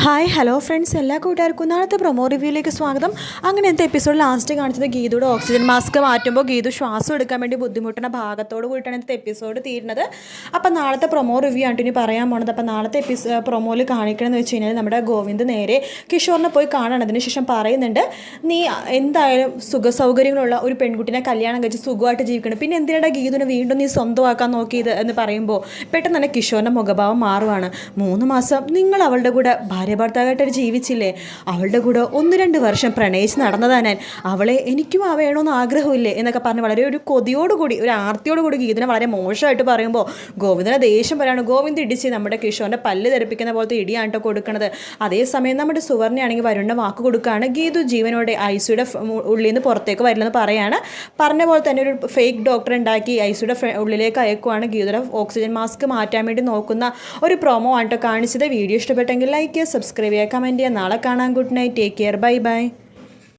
Hi hello friends, എല്ലാ കൂട്ടുകാർക്കും നാളത്തെ പ്രൊമോ റിവ്യൂയിലേക്ക് സ്വാഗതം. അങ്ങനത്തെ എപ്പിസോഡ് ലാസ്റ്റ് കാണിച്ചത് ഗീതയുടെ ഓക്സിജൻ മാസ്ക് മാറ്റുമ്പോൾ ഗീതു ശ്വാസം എടുക്കാൻ വേണ്ടി ബുദ്ധിമുട്ടുന്ന ഭാഗത്തോട് കൂടിയിട്ടാണ് ഇന്നത്തെ എപ്പിസോഡ് തീരുന്നത്. അപ്പോൾ നാളത്തെ പ്രൊമോ റിവ്യൂ ആയിട്ട് ഇനി പറയാൻ പോണത്. അപ്പോൾ നാളത്തെ പ്രൊമോയിൽ കാണിക്കണമെന്ന് വെച്ച് കഴിഞ്ഞാൽ നമ്മുടെ ഗോവിന്ദ് നേരെ കിഷോറിനെ പോയി കാണണം. അതിനുശേഷം പറയുന്നുണ്ട്, നീ എന്തായാലും സുഖസൗകര്യങ്ങളുള്ള ഒരു പെൺകുട്ടിനെ കല്യാണം കഴിച്ച് സുഖമായിട്ട് ജീവിക്കണം, പിന്നെ എന്തിനാണ് ഗീതുവിനെ വീണ്ടും നീ സ്വന്തമാക്കാൻ നോക്കിയത് എന്ന് പറയുമ്പോൾ പെട്ടെന്ന് തന്നെ കിഷോറിൻ്റെ മുഖഭാവം മാറുവാണ്. 3 മാസം നിങ്ങൾ അവളുടെ കൂടെ ഭാര്യ ഭർത്താവായിട്ട് ജീവിച്ചില്ലേ, അവളുടെ കൂടെ 1-2 വർഷം പ്രണയിച്ച് നടന്നതാണ് ഞാൻ, അവളെ എനിക്കും വേണമെന്ന് ആഗ്രഹമില്ലേ എന്നൊക്കെ പറഞ്ഞ് വളരെ ഒരു കൊതിയോടുകൂടി ഒരു ആർത്തിയോടുകൂടി ഗീതനെ വളരെ മോശമായിട്ട് പറയുമ്പോൾ ഗോവിന്ദനെ ദേഷ്യം പറയാണ്. ഗോവിന്ദ് ഇടിച്ച് നമ്മുടെ കിഷോറിൻ്റെ പല്ല് തെറിപ്പിക്കുന്ന പോലത്തെ ഇടിയാട്ടോ കൊടുക്കുന്നത്. അതേസമയം നമ്മുടെ സുവർണയാണെങ്കിൽ വരുണിന് വാക്ക് കൊടുക്കുകയാണ്, ഗീതു ജീവനോടെ ഐസിയുടെ ഉള്ളിൽ നിന്ന് പുറത്തേക്ക് വരില്ലെന്ന് പറയാണ്. പറഞ്ഞ പോലെ തന്നെ ഒരു ഫേക്ക് ഡോക്ടറെ ഉണ്ടാക്കി ഐസിയുടെ ഉള്ളിലേക്ക് അയക്കുവാണ്. ഗീതുയുടെ ഓക്സിജൻ മാസ്ക് മാറ്റാൻ വേണ്ടി നോക്കുന്ന ഒരു പ്രൊമോ ആട്ടോ കാണിച്ചത്. വീഡിയോ ഇഷ്ടപ്പെട്ടെങ്കിൽ ലൈക്ക് ചെയ്യുക, സബ്സ്ക്രൈബ് ചെയ്യുക, കമൻറ്റ് ചെയ്യുക. നാളെ കാണാം. Good night, take care, bye bye.